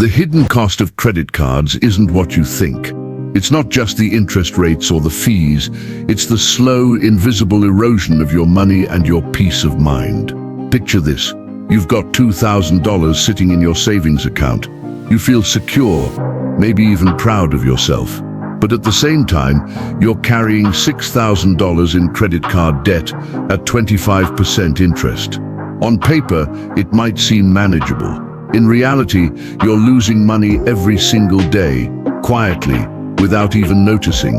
The hidden cost of credit cards isn't what you think. It's not just the interest rates or the fees, it's the slow, invisible erosion of your money and your peace of mind. Picture this. You've got $2,000 sitting in your savings account. You feel secure, maybe even proud of yourself. But at the same time, you're carrying $6,000 in credit card debt at 25% interest. On paper, it might seem manageable. In reality, you're losing money every single day, quietly, without even noticing.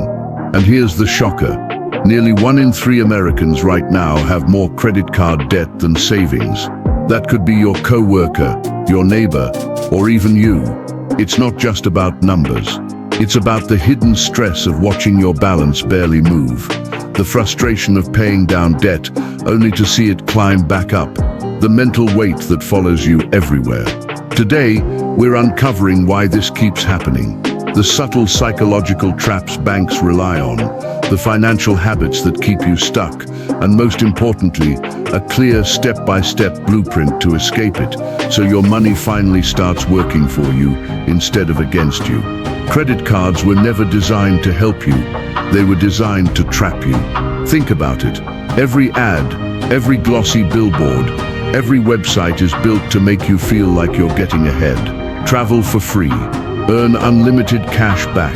And here's the shocker. Nearly 1 in 3 Americans right now have more credit card debt than savings. That could be your co-worker, your neighbor, or even you. It's not just about numbers. It's about the hidden stress of watching your balance barely move, the frustration of paying down debt only to see it climb back up, the mental weight that follows you everywhere. Today, we're uncovering why this keeps happening, the subtle psychological traps banks rely on, the financial habits that keep you stuck, and most importantly, a clear step-by-step blueprint to escape it, so your money finally starts working for you instead of against you. Credit cards were never designed to help you. They were designed to trap you. Think about it. Every ad, every glossy billboard, every website is built to make you feel like you're getting ahead. Travel for free, earn unlimited cash back,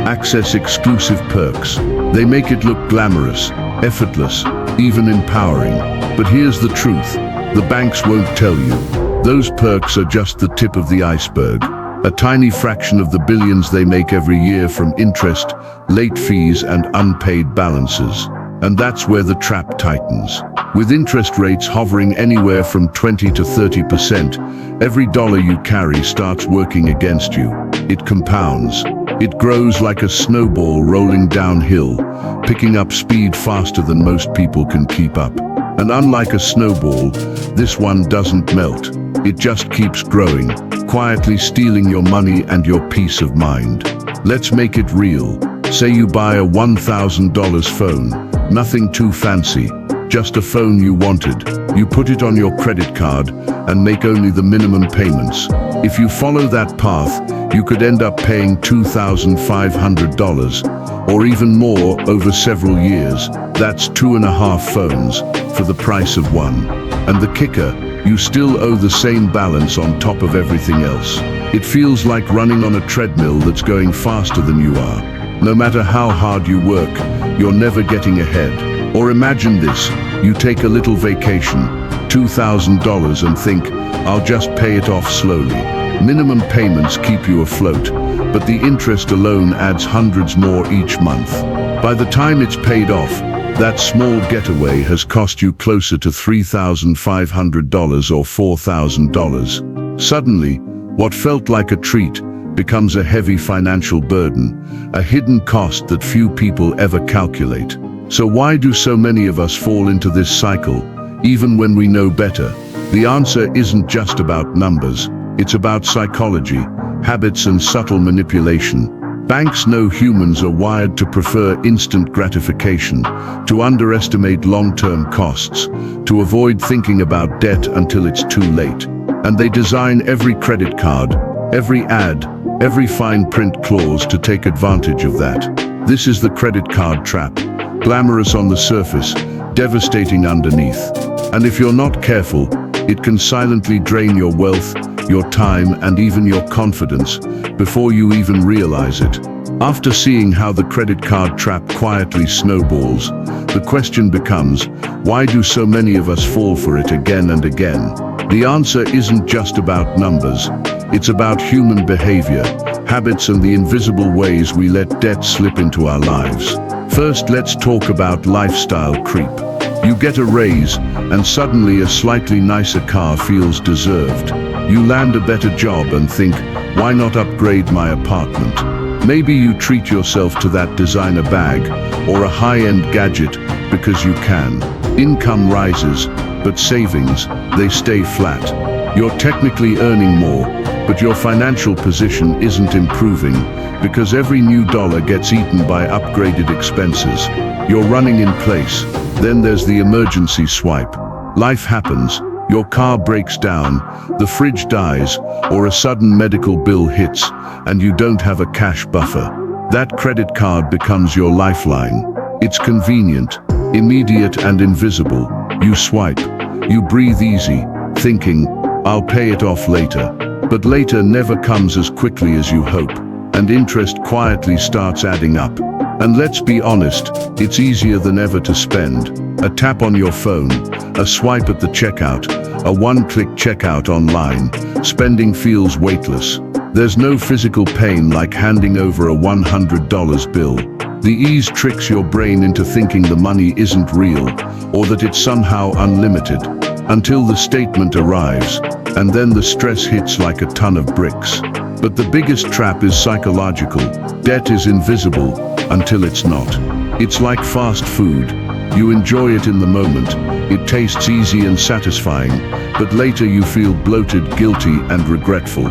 access exclusive perks. They make it look glamorous, effortless, even empowering. But here's the truth. The banks won't tell you. Those perks are just the tip of the iceberg. A tiny fraction of the billions they make every year from interest, late fees, and unpaid balances. And that's where the trap tightens. With interest rates hovering anywhere from 20 to 30%, every dollar you carry starts working against you. It compounds. It grows like a snowball rolling downhill, picking up speed faster than most people can keep up. And unlike a snowball, this one doesn't melt. It just keeps growing, quietly stealing your money and your peace of mind. Let's make it real. Say you buy a $1,000 phone. Nothing too fancy, just a phone you wanted. You put it on your credit card and make only the minimum payments. If you follow that path, you could end up paying $2,500 or even more over several years. That's 2.5 phones for the price of one. And the kicker, you still owe the same balance on top of everything else. It feels like running on a treadmill that's going faster than you are. No matter how hard you work, you're never getting ahead. Or imagine this, you take a little vacation, $2,000, and think, I'll just pay it off slowly. Minimum payments keep you afloat, but the interest alone adds hundreds more each month. By the time it's paid off, that small getaway has cost you closer to $3,500 or $4,000. Suddenly, what felt like a treat becomes a heavy financial burden, a hidden cost that few people ever calculate. So why do so many of us fall into this cycle, even when we know better? The answer isn't just about numbers. It's about psychology, habits, and subtle manipulation. Banks know humans are wired to prefer instant gratification, to underestimate long-term costs, to avoid thinking about debt until it's too late. And they design every credit card, every ad, every fine print clause to take advantage of that. This is the credit card trap. Glamorous on the surface, devastating underneath. And if you're not careful, it can silently drain your wealth, your time, and even your confidence before you even realize it. After seeing how the credit card trap quietly snowballs, the question becomes, why do so many of us fall for it again and again? The answer isn't just about numbers. It's about human behavior, habits, and the invisible ways we let debt slip into our lives. First, let's talk about lifestyle creep. You get a raise, and suddenly a slightly nicer car feels deserved. You land a better job and think, why not upgrade my apartment? Maybe you treat yourself to that designer bag or a high-end gadget because you can. Income rises, but savings, they stay flat. You're technically earning more, but your financial position isn't improving because every new dollar gets eaten by upgraded expenses. You're running in place. Then there's the emergency swipe. Life happens. Your car breaks down, the fridge dies, or a sudden medical bill hits, and you don't have a cash buffer. That credit card becomes your lifeline. It's convenient, immediate and invisible. You swipe, you breathe easy, thinking, I'll pay it off later. But later never comes as quickly as you hope, and interest quietly starts adding up. And let's be honest, it's easier than ever to spend. A tap on your phone, a swipe at the checkout, a one-click checkout online. Spending feels weightless. There's no physical pain like handing over a $100 bill. The ease tricks your brain into thinking the money isn't real, or that it's somehow unlimited, until the statement arrives, and then the stress hits like a ton of bricks. But the biggest trap is psychological. Debt is invisible until it's not. It's like fast food. You enjoy it in the moment. It tastes easy and satisfying, but later you feel bloated, guilty, and regretful.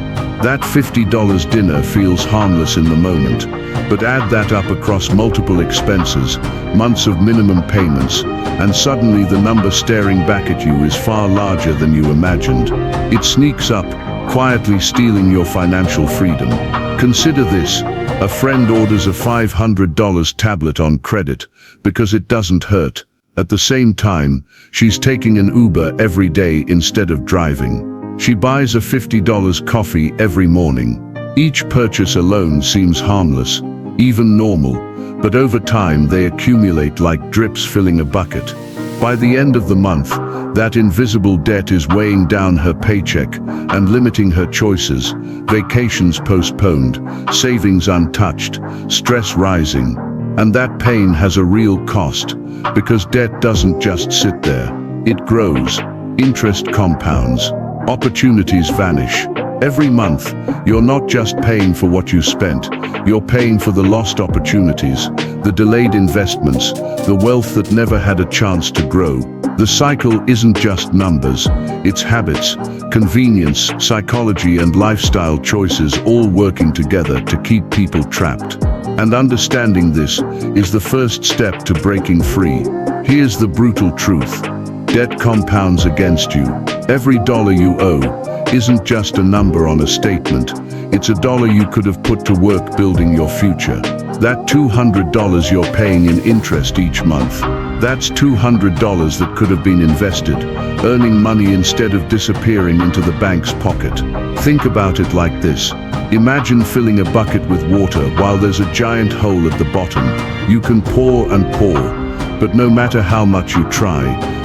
That $50 dinner feels harmless in the moment, but add that up across multiple expenses, months of minimum payments, and suddenly the number staring back at you is far larger than you imagined. It sneaks up, quietly stealing your financial freedom. Consider this: a friend orders a $500 tablet on credit because it doesn't hurt. At the same time, she's taking an Uber every day instead of driving. She buys a $50 coffee every morning. Each purchase alone seems harmless, even normal, but over time they accumulate like drips filling a bucket. By the end of the month, that invisible debt is weighing down her paycheck and limiting her choices. Vacations postponed, savings untouched, stress rising. And that pain has a real cost, because debt doesn't just sit there. It grows, interest compounds, opportunities vanish. Every month, you're not just paying for what you spent, you're paying for the lost opportunities, the delayed investments, the wealth that never had a chance to grow. The cycle isn't just numbers, it's habits, convenience, psychology, and lifestyle choices all working together to keep people trapped. And understanding this is the first step to breaking free. Here's the brutal truth: debt compounds against you. Every dollar you owe isn't just a number on a statement, it's a dollar you could have put to work building your future. That $200 you're paying in interest each month, that's $200 that could have been invested, earning money instead of disappearing into the bank's pocket. Think about it like this. Imagine filling a bucket with water while there's a giant hole at the bottom. You can pour and pour, but no matter how much you try,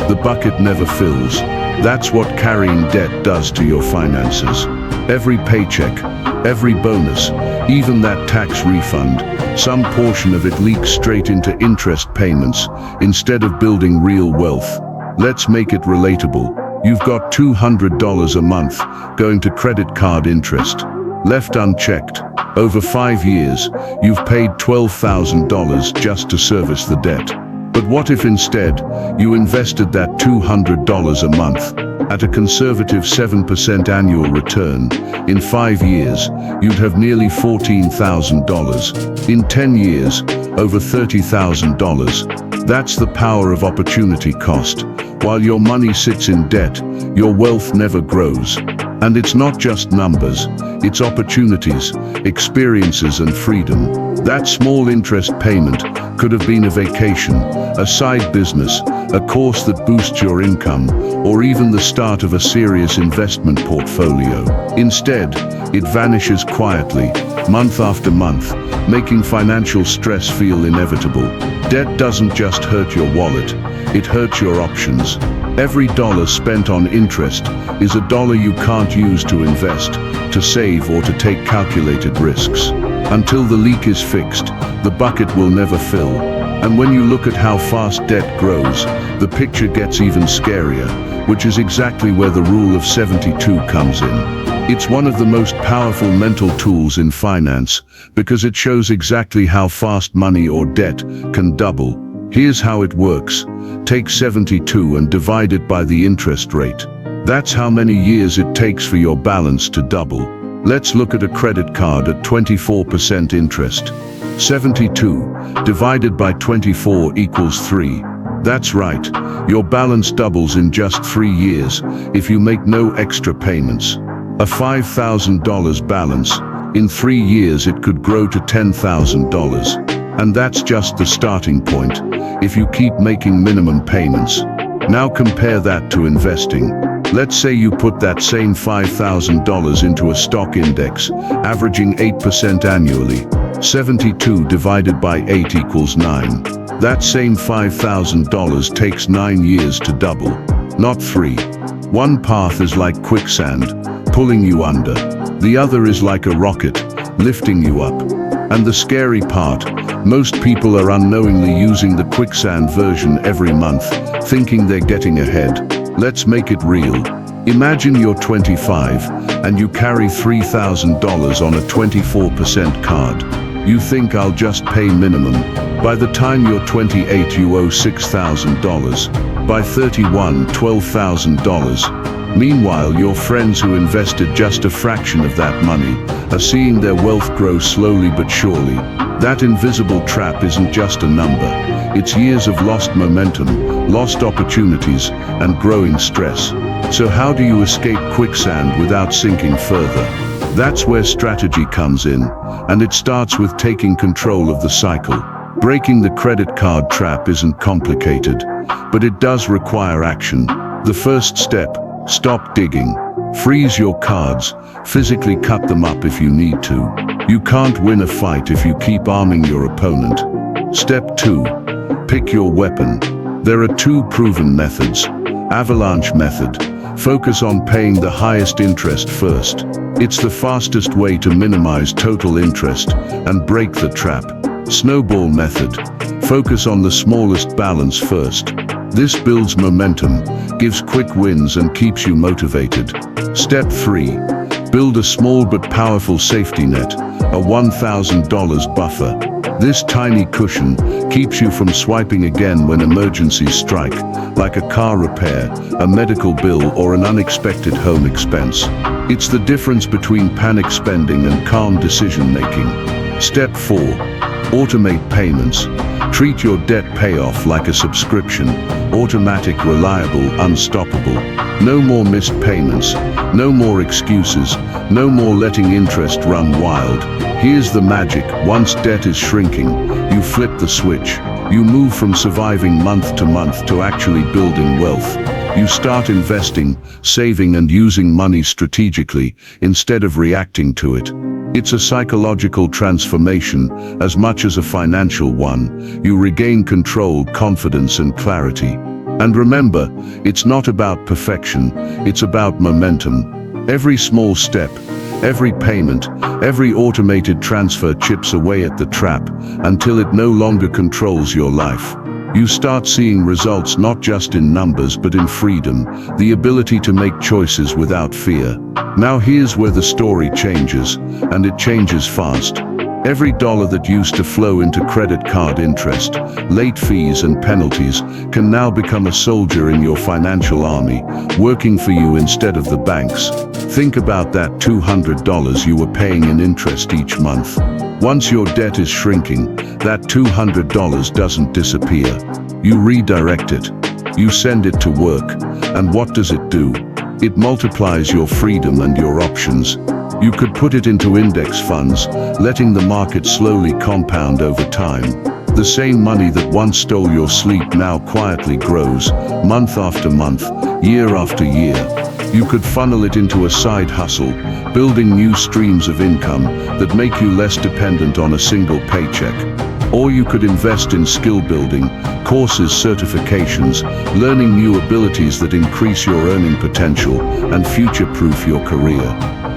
the bucket never fills. That's what carrying debt does to your finances. Every paycheck, every bonus, even that tax refund, some portion of it leaks straight into interest payments instead of building real wealth. Let's make it relatable. You've got $200 a month going to credit card interest. Left unchecked, over 5 years, you've paid $12,000 just to service the debt. But what if instead, you invested that $200 a month at a conservative 7% annual return? In 5 years, you'd have nearly $14,000. In 10 years, over $30,000. That's the power of opportunity cost. While your money sits in debt, your wealth never grows. And it's not just numbers, it's opportunities, experiences, and freedom. That small interest payment could have been a vacation, a side business, a course that boosts your income, or even the start of a serious investment portfolio. Instead, it vanishes quietly, month after month, making financial stress feel inevitable. Debt doesn't just hurt your wallet, it hurts your options. Every dollar spent on interest is a dollar you can't use to invest, to save, or to take calculated risks. Until the leak is fixed, the bucket will never fill. And when you look at how fast debt grows, the picture gets even scarier, which is exactly where the rule of 72 comes in. It's one of the most powerful mental tools in finance, because it shows exactly how fast money or debt can double. Here's how it works. Take 72 and divide it by the interest rate. That's how many years it takes for your balance to double. Let's look at a credit card at 24% interest. 72 divided by 24 equals 3. That's right. Your balance doubles in just 3 years if you make no extra payments. A $5,000 balance, in 3 years it could grow to $10,000. And that's just the starting point, if you keep making minimum payments. Now compare that to investing. Let's say you put that same $5,000 into a stock index, averaging 8% annually. 72 divided by 8 equals 9. That same $5,000 takes 9 years to double, not 3. One path is like quicksand, pulling you under. The other is like a rocket, lifting you up. And the scary part, most people are unknowingly using the quicksand version every month, thinking they're getting ahead. Let's make it real. Imagine you're 25 and you carry $3,000 on a 24% card. You think I'll just pay minimum. By the time you're 28, you owe $6,000. By 31, $12,000. Meanwhile, your friends who invested just a fraction of that money are seeing their wealth grow slowly but surely. That invisible trap isn't just a number. It's years of lost momentum, lost opportunities, and growing stress. So how do you escape quicksand without sinking further? That's where strategy comes in, and it starts with taking control of the cycle. Breaking the credit card trap isn't complicated, but it does require action. The first step: stop digging. Freeze your cards, physically cut them up if you need to. You can't win a fight if you keep arming your opponent. Step 2. Pick your weapon. There are 2 proven methods. Avalanche method. Focus on paying the highest interest first. It's the fastest way to minimize total interest and break the trap. Snowball method. Focus on the smallest balance first. This builds momentum, gives quick wins, and keeps you motivated. Step 3. Build a small but powerful safety net, a $1,000 buffer. This tiny cushion keeps you from swiping again when emergencies strike, like a car repair, a medical bill, or an unexpected home expense. It's the difference between panic spending and calm decision-making. Step 4. Automate payments. Treat your debt payoff like a subscription, automatic, reliable, unstoppable. No more missed payments, no more excuses, no more letting interest run wild. Here's the magic: once debt is shrinking, you flip the switch. You move from surviving month to month to actually building wealth. You start investing, saving, and using money strategically instead of reacting to it. It's a psychological transformation as much as a financial one. You regain control, confidence, and clarity. And remember, it's not about perfection, it's about momentum. Every small step, every payment, every automated transfer chips away at the trap until it no longer controls your life. You start seeing results not just in numbers but in freedom, the ability to make choices without fear. Now here's where the story changes, and it changes fast. Every dollar that used to flow into credit card interest, late fees, and penalties can now become a soldier in your financial army, working for you instead of the banks. Think about that $200 you were paying in interest each month. Once your debt is shrinking, that $200 doesn't disappear. You redirect it. You send it to work. And what does it do? It multiplies your freedom and your options. You could put it into index funds, letting the market slowly compound over time. The same money that once stole your sleep now quietly grows, month after month, year after year. You could funnel it into a side hustle, building new streams of income that make you less dependent on a single paycheck. Or you could invest in skill building, courses, certifications, learning new abilities that increase your earning potential and future-proof your career.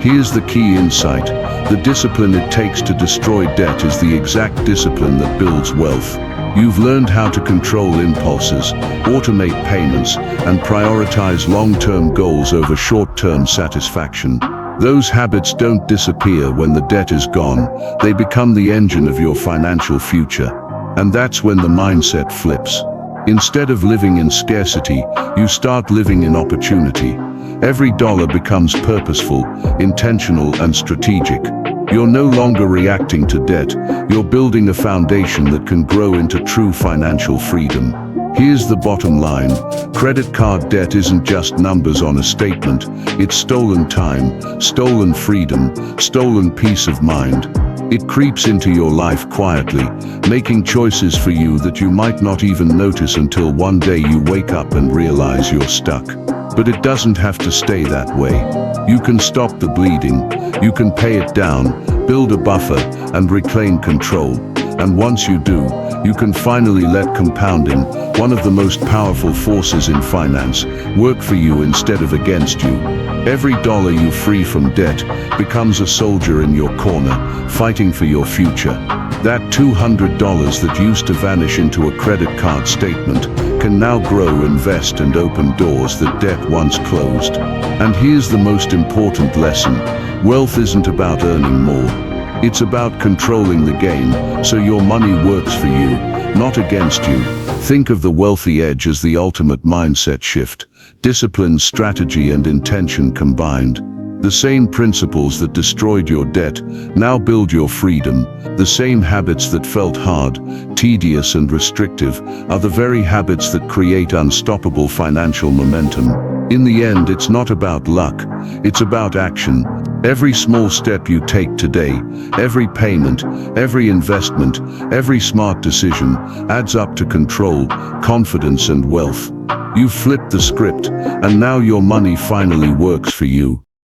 Here's the key insight: the discipline it takes to destroy debt is the exact discipline that builds wealth. You've learned how to control impulses, automate payments, and prioritize long-term goals over short-term satisfaction. Those habits don't disappear when the debt is gone, they become the engine of your financial future. And that's when the mindset flips. Instead of living in scarcity, you start living in opportunity. Every dollar becomes purposeful, intentional, and strategic. You're no longer reacting to debt, you're building a foundation that can grow into true financial freedom. Here's the bottom line. Credit card debt isn't just numbers on a statement. It's stolen time, stolen freedom, stolen peace of mind. It creeps into your life quietly, making choices for you that you might not even notice until one day you wake up and realize you're stuck. But it doesn't have to stay that way. You can stop the bleeding, you can pay it down, build a buffer, and reclaim control. And once you do, you can finally let compounding, one of the most powerful forces in finance, work for you instead of against you. Every dollar you free from debt becomes a soldier in your corner, fighting for your future. That $200 that used to vanish into a credit card statement can now grow, invest, and open doors that debt once closed. And here's the most important lesson. Wealth isn't about earning more. It's about controlling the game, so your money works for you, not against you. Think of the wealthy edge as the ultimate mindset shift. Discipline, strategy, and intention combined. The same principles that destroyed your debt now build your freedom. The same habits that felt hard, tedious, and restrictive are the very habits that create unstoppable financial momentum. In the end, it's not about luck, it's about action. Every small step you take today, every payment, every investment, every smart decision adds up to control, confidence, and wealth. You've flipped the script, and now your money finally works for you.